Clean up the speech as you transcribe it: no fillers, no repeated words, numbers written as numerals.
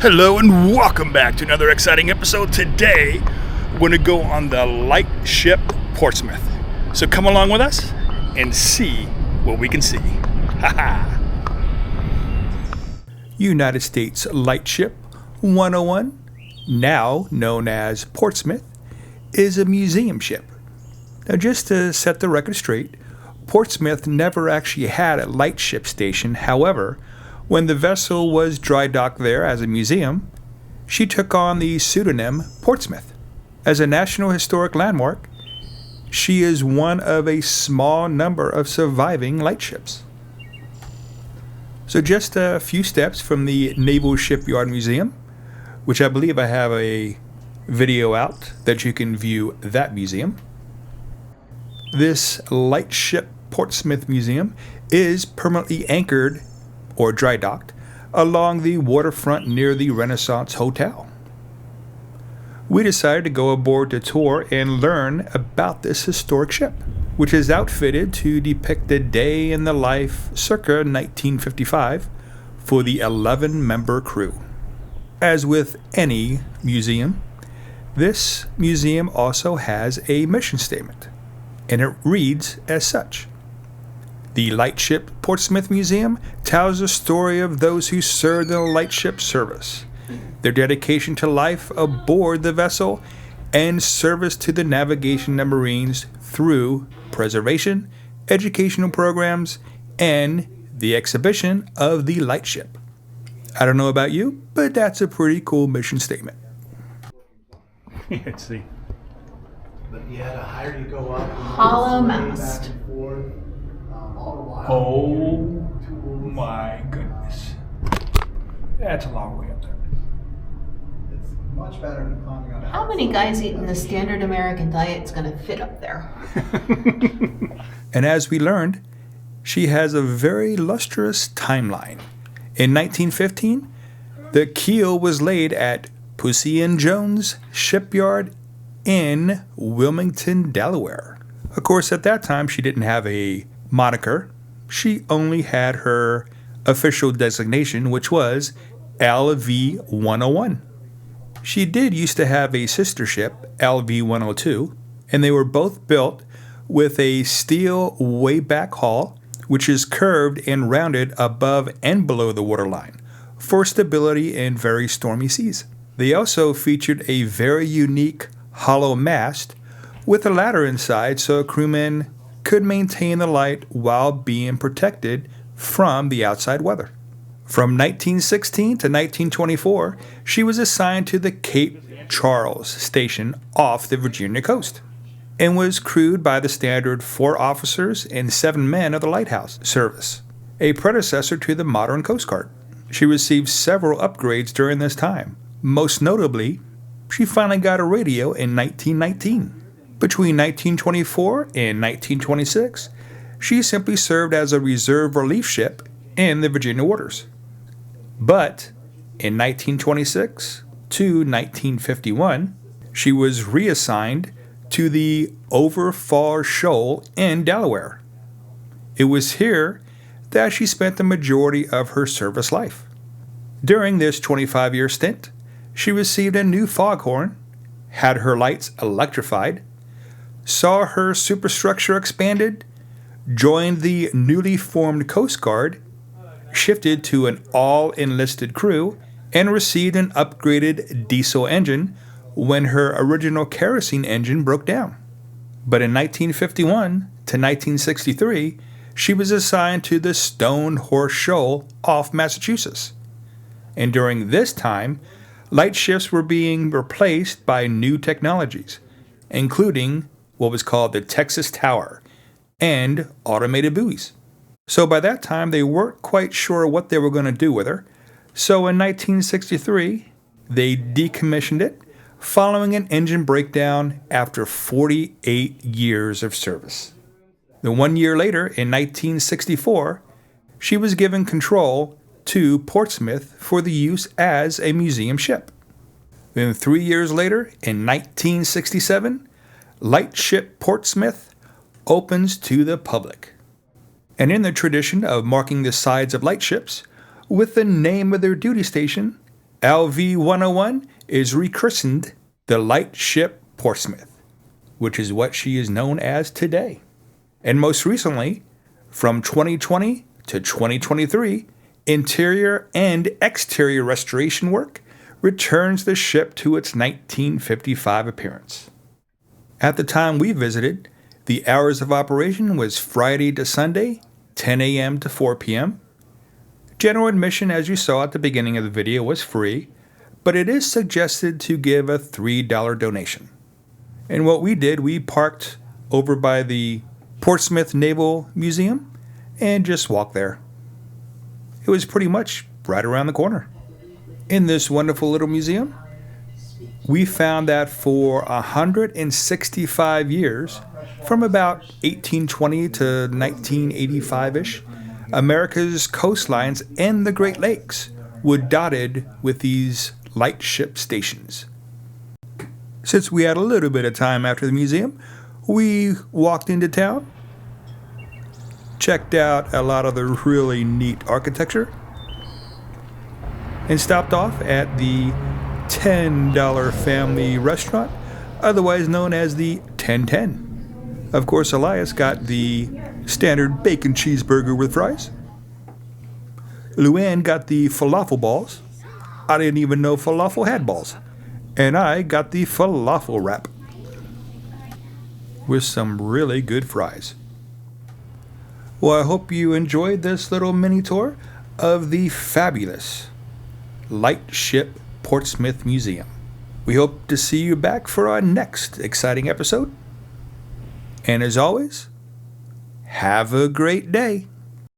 Hello and welcome back to another exciting episode. Today, we're going to go on the Lightship Portsmouth. So come along with us and see what we can see. Haha. United States Lightship 101, now known as Portsmouth, is a museum ship. Now just to set the record straight, Portsmouth never actually had a lightship station. However, when the vessel was dry docked there as a museum, she took on the pseudonym Portsmouth. As a National Historic Landmark, she is one of a small number of surviving lightships. So just a few steps from the Naval Shipyard Museum, which I believe I have a video out that you can view that museum. This Lightship Portsmouth Museum is permanently anchored or dry docked along the waterfront near the Renaissance Hotel. We decided to go aboard the tour and learn about this historic ship, which is outfitted to depict a day in the life circa 1955 for the 11-member crew. As with any museum, this museum also has a mission statement, and it reads as such. The Lightship Portsmouth Museum tells the story of those who served in the lightship service, their dedication to life aboard the vessel, and service to the navigation of Marines through preservation, educational programs, and the exhibition of the lightship. I don't know about you, but that's a pretty cool mission statement. Let's see. But yeah, the higher you go up, Hollow mast. Oh my goodness. That's a long way up there. It's much better than climbing on. How many guys eating the standard American diet is going to fit up there? And as we learned, she has a very lustrous timeline. In 1915, the keel was laid at Pussy and Jones Shipyard in Wilmington, Delaware. Of course, at that time, she didn't have a moniker. She only had her official designation, which was LV-101. She did used to have a sister ship, LV-102, and they were both built with a steel way-back hull, which is curved and rounded above and below the waterline for stability in very stormy seas. They also featured a very unique hollow mast with a ladder inside so crewmen could maintain the light while being protected from the outside weather. From 1916 to 1924, she was assigned to the Cape Charles station off the Virginia coast and was crewed by the standard 4 officers and 7 men of the Lighthouse service, a predecessor to the modern Coast Guard. She received several upgrades during this time. Most notably, she finally got a radio in 1919. Between 1924 and 1926, she simply served as a reserve relief ship in the Virginia waters. But in 1926 to 1951, she was reassigned to the Overfall Shoal in Delaware. It was here that she spent the majority of her service life. During this 25-year stint, she received a new foghorn, had her lights electrified, saw her superstructure expanded, joined the newly formed Coast Guard, shifted to an all-enlisted crew, and received an upgraded diesel engine when her original kerosene engine broke down. But in 1951 to 1963, she was assigned to the Stone Horse Shoal off Massachusetts. And during this time, lightships were being replaced by new technologies, including what was called the Texas Tower and automated buoys. So by that time, they weren't quite sure what they were going to do with her. So in 1963, they decommissioned it following an engine breakdown after 48 years of service. Then 1 year later, in 1964, she was given control to Portsmouth for the use as a museum ship. Then 3 years later, in 1967, Lightship Portsmouth opens to the public. And in the tradition of marking the sides of lightships with the name of their duty station, LV-101 is rechristened the Lightship Portsmouth, which is what she is known as today. And most recently, from 2020 to 2023, interior and exterior restoration work returns the ship to its 1955 appearance. At the time we visited, the hours of operation was Friday to Sunday, 10 a.m. to 4 p.m. General admission, as you saw at the beginning of the video, was free, but it is suggested to give a $3 donation. And what we did, we parked over by the Portsmouth Naval Museum and just walked there. It was pretty much right around the corner. In this wonderful little museum, we found that for 165 years, from about 1820 to 1985-ish, America's coastlines and the Great Lakes were dotted with these lightship stations. Since we had a little bit of time after the museum, we walked into town, checked out a lot of the really neat architecture, and stopped off at the $10 family restaurant, otherwise known as the 1010. Of course, Elias got the standard bacon cheeseburger with fries. Luann got the falafel balls. I didn't even know falafel had balls. And I got the falafel wrap with some really good fries. Well, I hope you enjoyed this little mini tour of the fabulous Lightship Portsmouth Museum. We hope to see you back for our next exciting episode. And as always, have a great day.